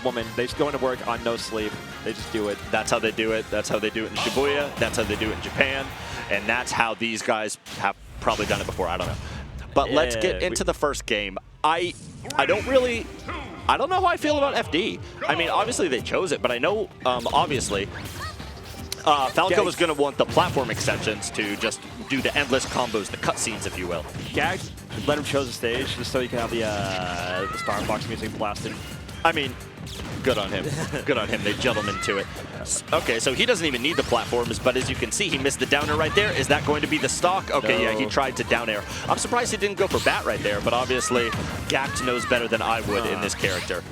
woman. They just go into work on no sleep. They just do it. That's how they do it. That's how they do it in Shibuya. That's how they do it in Japan. And that's how these guys have probably done it before. I don't know. But yeah, let's get into the first game. I don't know how I feel about FD. I mean, obviously they chose it, but I know, obviously, Falco is going to want the platform extensions to just do the endless combos, the cutscenes, if you will. Gackt let him choose the stage just so you can have the Star Fox music blasted. I mean, good on him. Good on him. They gentlemen to it. Okay, so he doesn't even need the platforms, but as you can see, he missed the down air right there. Is that going to be the stock? Okay, no. Yeah, he tried to down air. I'm surprised he didn't go for bat right there, but obviously, Gackt knows better than I would in this character.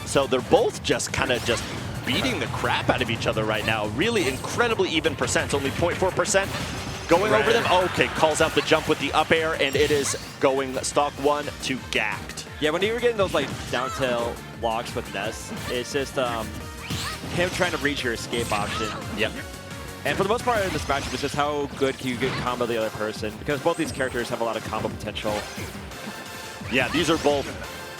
So they're both just kind of just beating the crap out of each other right now. Really incredibly even percents, only 0.4%. Going over them. Okay, calls out the jump with the up air, and it is going stock 1 to Gackt. Yeah, when you were getting those like down tail locks with Ness, it's just him trying to reach your escape option. Yep. And for the most part in this matchup, it's just how good can you get combo the other person, because both these characters have a lot of combo potential. Yeah, these are both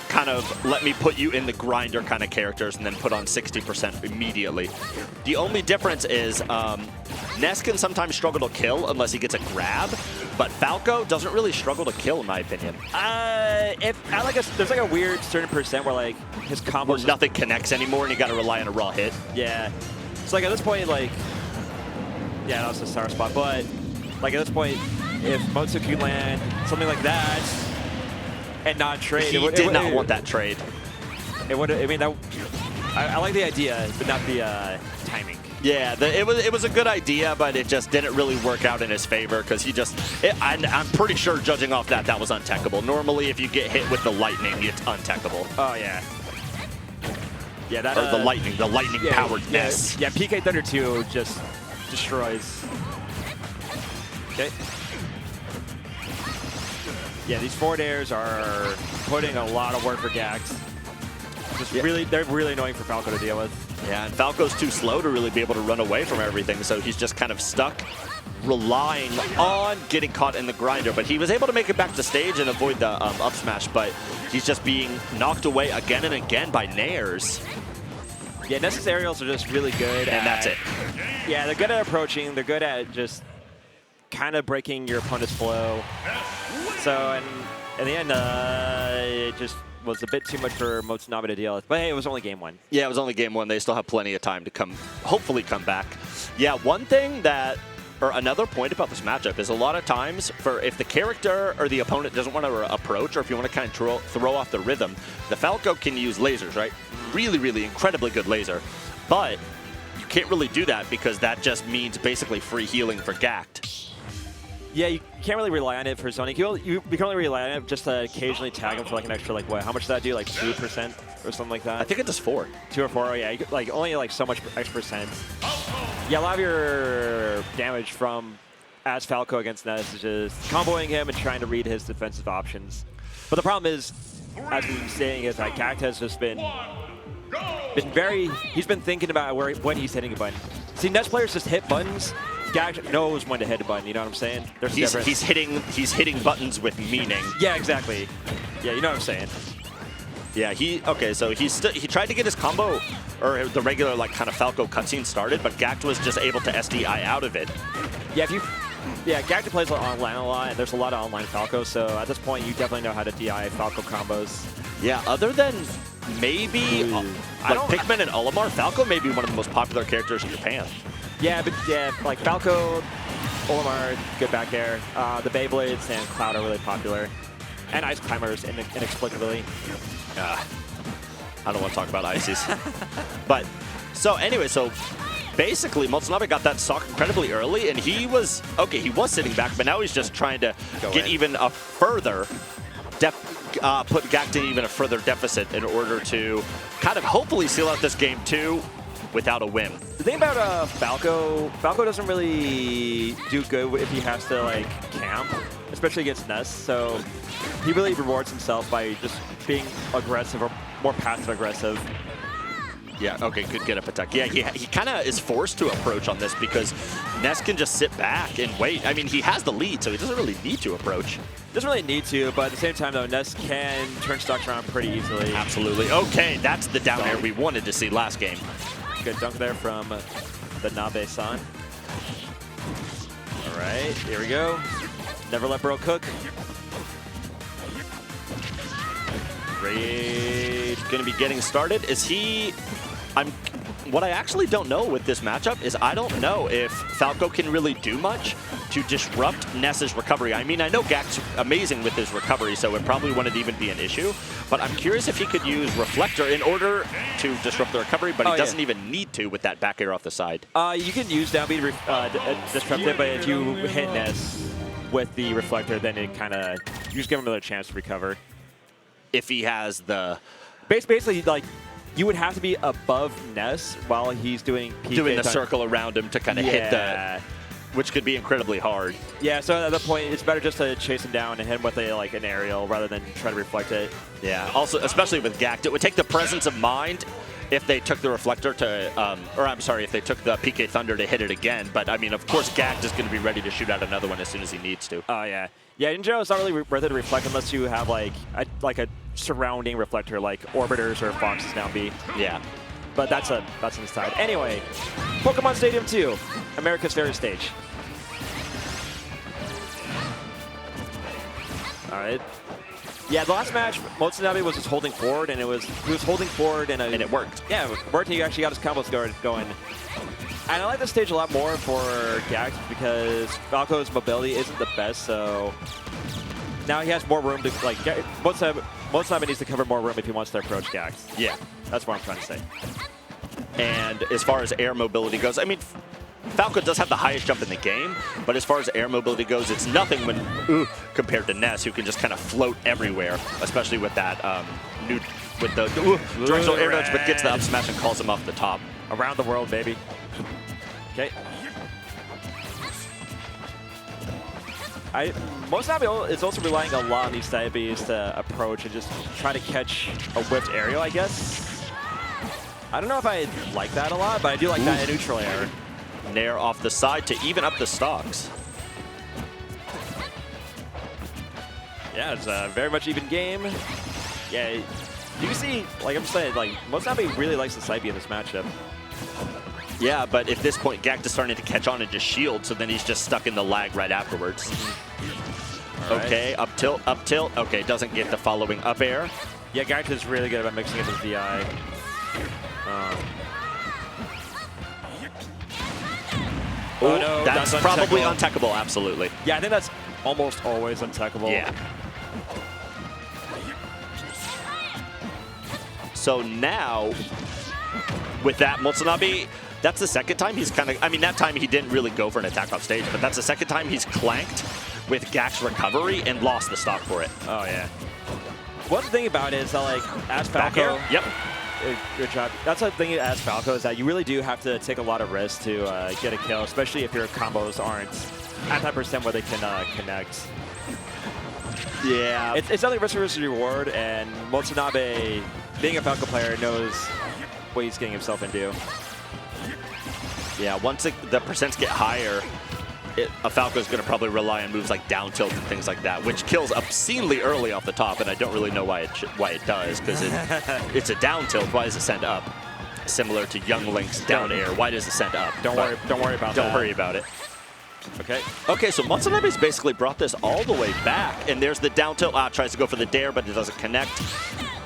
kind of let me put you in the grinder kind of characters and then put on 60% immediately. The only difference is Ness can sometimes struggle to kill unless he gets a grab, but Falco doesn't really struggle to kill in my opinion. There's like a weird certain percent where like his combos where nothing connects anymore and you got to rely on a raw hit. Yeah. So like at this point, like, yeah, that was a sour spot, but like at this point, if M0tsu could land something like that and not trade, he did not want that trade. It would. I mean, I like the idea, but not the timing. Yeah, it was a good idea, but it just didn't really work out in his favor because he just. I'm pretty sure, judging off that, that was untechable. Normally, if you get hit with the lightning, it's untechable. Oh yeah. Yeah, that. Or the lightning powered Ness. Yeah, PK Thunder 2 just destroys. Okay. Yeah, these forward airs are putting a lot of work for Gackt. Just really, they're really annoying for Falco to deal with. Yeah, and Falco's too slow to really be able to run away from everything, so he's just kind of stuck, relying on getting caught in the grinder. But he was able to make it back to stage and avoid the up smash, but he's just being knocked away again and again by nairs. Yeah, Ness's aerials are just really good. And that's it. Yeah, they're good at approaching. They're good at just kind of breaking your opponent's flow. So, in the end, it just was a bit too much for M0tsunabE to deal with. But hey, it was only game 1. Yeah, it was only game 1. They still have plenty of time to hopefully come back. Yeah, one thing or another point about this matchup is a lot of times if the character or the opponent doesn't want to approach, or if you want to kind of throw off the rhythm, the Falco can use lasers, right? Really, really incredibly good laser. But you can't really do that because that just means basically free healing for Gackt. Yeah, you can't really rely on it for zoning. You can only rely on it just to occasionally tag him for like an extra, like what? How much does that do? Like 2% or something like that? I think it does 4. 2 or 4, oh yeah. Like only like so much extra percent. Yeah, a lot of your damage as Falco against Ness is just comboing him and trying to read his defensive options. But the problem is, as we've been saying, is that Gackt has just been he's been thinking about when he's hitting a button. See, Ness players just hit buttons. Gackt knows when to hit a button, you know what I'm saying? He's hitting buttons with meaning. Yeah, exactly. Yeah, you know what I'm saying. Yeah, so he tried to get his combo, or the regular like kind of Falco cutscene started, but Gackt was just able to SDI out of it. Yeah, Gackt plays online a lot, and there's a lot of online Falco, so at this point you definitely know how to DI Falco combos. Yeah, other than maybe Pikmin and Olimar, Falco may be one of the most popular characters in Japan. Yeah, but yeah, like Falco, Olimar, good back air. The Beyblades and Cloud are really popular. And Ice Climbers, inexplicably. I don't want to talk about Ices. But, so anyway, basically M0tsunabE got that stock incredibly early, and he was sitting back, but now he's just trying to get even a further, put Gackt in even a further deficit in order to kind of hopefully seal out this game 2 without a win. The thing about Falco doesn't really do good if he has to like camp, especially against Ness. So he really rewards himself by just being aggressive or more passive aggressive. Yeah, okay, good get up attack. Yeah, he kind of is forced to approach on this because Ness can just sit back and wait. I mean, he has the lead, so he doesn't really need to approach. Doesn't really need to, but at the same time, though, Ness can turn stocks around pretty easily. Absolutely. Okay, that's the down air we wanted to see last game. Good dunk there from the Nabe-san. All right, here we go. Never let bro cook. Rage going to be getting started. Is he... What I actually don't know with this matchup is I don't know if Falco can really do much to disrupt Ness's recovery. I mean, I know Gackt's amazing with his recovery, so it probably wouldn't even be an issue. But I'm curious if he could use Reflector in order to disrupt the recovery, but he doesn't even need to with that back air off the side. You can use down B to disrupt it, but if you hit Ness with the Reflector, then it kind of... You just give him another chance to recover. If he has the... Basically, like... You would have to be above Ness while he's doing PK. Doing the circle around him to kind of hit the... Which could be incredibly hard. Yeah, so at that point, it's better just to chase him down and hit him with an aerial rather than try to reflect it. Yeah, also, especially with Gackt, it would take the presence of mind if they took the Reflector to... or I'm sorry, if they took the PK Thunder to hit it again. But, I mean, of course, Gackt is going to be ready to shoot out another one as soon as he needs to. Oh, yeah. Yeah, in general, it's not really worth it to reflect unless you have, like a surrounding reflector like Orbiters or Foxes down B. Yeah. But that's on the side. Anyway, Pokemon Stadium 2, America's favorite stage. All right. Yeah, the last match, M0tsunabE was just holding forward, and he was holding forward, and it worked. Yeah, it worked, and he actually got his combos going. And I like this stage a lot more for Gackt because Falco's mobility isn't the best, so now he has more room to, like, M0tsunabE needs to cover more room if he wants to approach Gackt. Yeah. That's what I'm trying to say. And as far as air mobility goes, I mean, Falco does have the highest jump in the game, but as far as air mobility goes, it's nothing compared to Ness, who can just kind of float everywhere, especially with that directional air dodge, but gets the up smash and calls him off the top. Around the world, baby. Okay. M0tsunabE is also relying a lot on these side Bs to approach and just try to catch a whipped aerial, I guess. I don't know if I like that a lot, but I do like that neutral air. Nair off the side to even up the stocks. Yeah, it's a very much even game. Yeah, you can see, like I'm saying, like M0tsunabE really likes the side B in this matchup. Yeah, but at this point, Gackt is starting to catch on and just shield, so then he's just stuck in the lag right afterwards. Right. Okay, up tilt, up tilt. Okay, doesn't get the following up air. Yeah, Gackt is really good about mixing up his VI. Oh, no, that's probably untechable, absolutely. Yeah, I think that's almost always untechable. Yeah. So now, with that, M0tsunabE, that's the second time he's kind of, I mean, that time he didn't really go for an attack off stage, but that's the second time he's clanked with Gackt's recovery and lost the stock for it. Oh, yeah. One thing about it is that, like, as Falco... Yep. Good job. That's the thing as Falco is that you really do have to take a lot of risks to get a kill, especially if your combos aren't at that percent where they can connect. Yeah. It's definitely risk versus reward, and M0tsunabE, being a Falco player, knows what he's getting himself into. Yeah, once the percents get higher, a Falco is going to probably rely on moves like down tilt and things like that, which kills obscenely early off the top, and I don't really know why it does, because it's a down tilt. Why does it send up? Similar to Young Link's down air. Why does it send up? Don't worry about that. Don't worry about it. Okay. Okay, so M0tsunabe's basically brought this all the way back, and there's the down tilt. Tries to go for the dare, but it doesn't connect.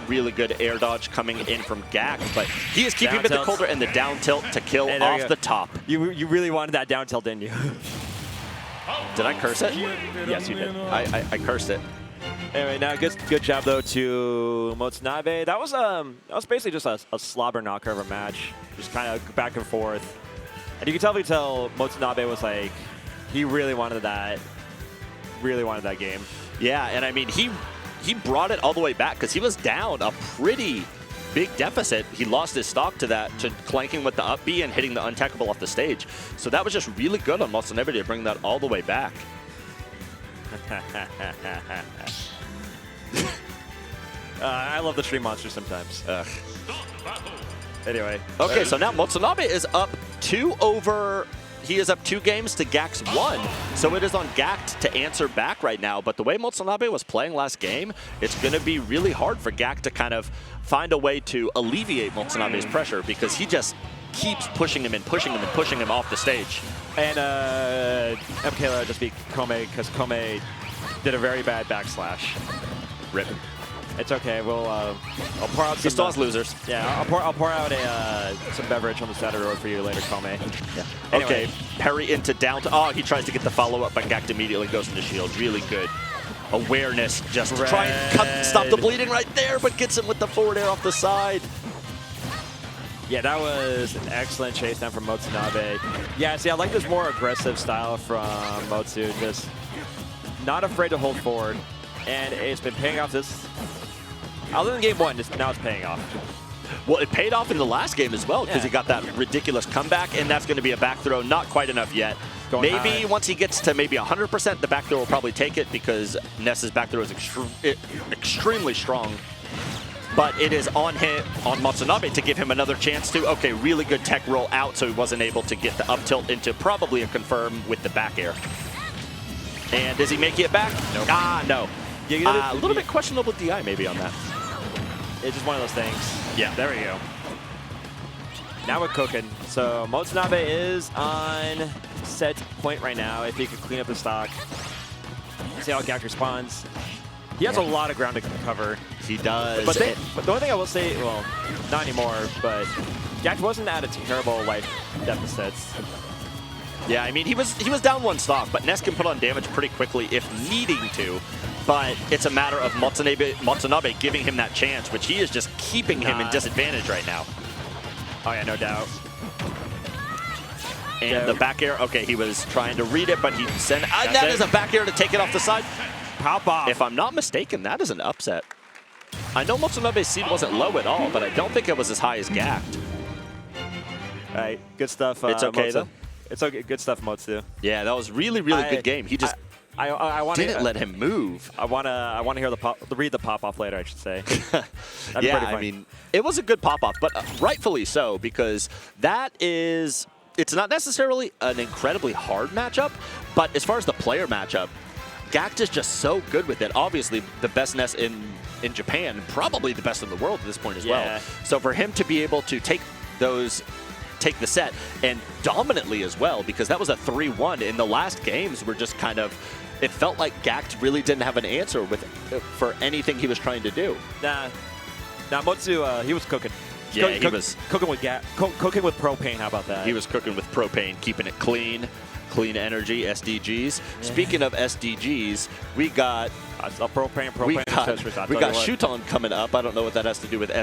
Really good air dodge coming in from Gackt, but he is keeping the colder and the down tilt to kill off the top. You really wanted that down tilt, didn't you? Did I curse it? Yes, you did. I cursed it. Anyway, now good job though to M0tsunabE. That was basically just a slobber knocker of a match, just kind of back and forth. And you can tell M0tsunabE was like, he really wanted that game. Yeah, and I mean he brought it all the way back because he was down a pretty big deficit. He lost his stock to clanking with the up B and hitting the untechable off the stage. So that was just really good on M0tsunabE to bring that all the way back. I love the stream monster sometimes. Anyway. Okay, so now M0tsunabE is up 2 over. He is up 2 games to Gackt's 1. So it is on Gackt to answer back right now. But the way M0tsunabE was playing last game, it's going to be really hard for Gackt to kind of find a way to alleviate M0tsunabe's pressure because he just keeps pushing him and pushing him and pushing him off the stage. And MKLR just beat Kome because Kome did a very bad backslash. Rip. It's okay. We'll I'll pour out some. He still has losers. Yeah, I'll pour out some beverage on the side of the road for you later, Kome. Yeah. Anyway. Okay, parry into down. Oh, he tries to get the follow up, but Gackt immediately goes into shield. Really good awareness, just to try and stop the bleeding right there, but gets him with the forward air off the side. Yeah, that was an excellent chase down from M0tsunabE. Yeah, see, I like this more aggressive style from Motsu. Just not afraid to hold forward, and it's been paying off this. Other than game 1, now it's paying off. Well, it paid off in the last game as well because he got that ridiculous comeback, and that's going to be a back throw. Not quite enough yet. Maybe once he gets to maybe 100%, the back throw will probably take it because Ness's back throw is extremely strong. But it is on him, on M0tsunabE, to give him another chance to. Okay, really good tech roll out, so he wasn't able to get the up tilt into probably a confirm with the back air. And does he make it back? Nope. Ah, no. A little bit questionable DI maybe on that. It's just one of those things. Yeah. There we go. Now we're cooking. So M0tsunabE is on set point right now. If he could clean up the stock, see how Gackt responds. He has a lot of ground to cover. He does. But the only thing I will say, well, not anymore, but Gackt wasn't at a terrible life deficits. Yeah, I mean, he was down 1 stock, but Ness can put on damage pretty quickly if needing to. But it's a matter of M0tsunabE giving him that chance, which he is just keeping him in disadvantage right now. Oh yeah, no doubt. And the back air, okay, he was trying to read it, but he sent, that is a back air to take it off the side. Pop off. If I'm not mistaken, that is an upset. I know M0tsunabe's seed wasn't low at all, but I don't think it was as high as Gackt. All right, good stuff. It's okay, though. It's okay, good stuff, Motsu. Yeah, that was really good game. He just didn't let him move. I wanna hear read the pop off later, I should say. Yeah, I mean, it was a good pop off, but rightfully so, because it's not necessarily an incredibly hard matchup, but as far as the player matchup, Gackt is just so good with it. Obviously, the best Ness in Japan, probably the best in the world at this point as well. So for him to be able to take the set and dominantly as well, because that was a 3-1 in the last games were just kind of, it felt like Gackt really didn't have an answer for anything he was trying to do. Nah, Motsu, he was cooking. Yeah, he was cooking with cooking with propane. How about that? He was cooking with propane, keeping it clean energy, SDGs. Yeah. Speaking of SDGs, we got propane. We got Shuton coming up. I don't know what that has to do with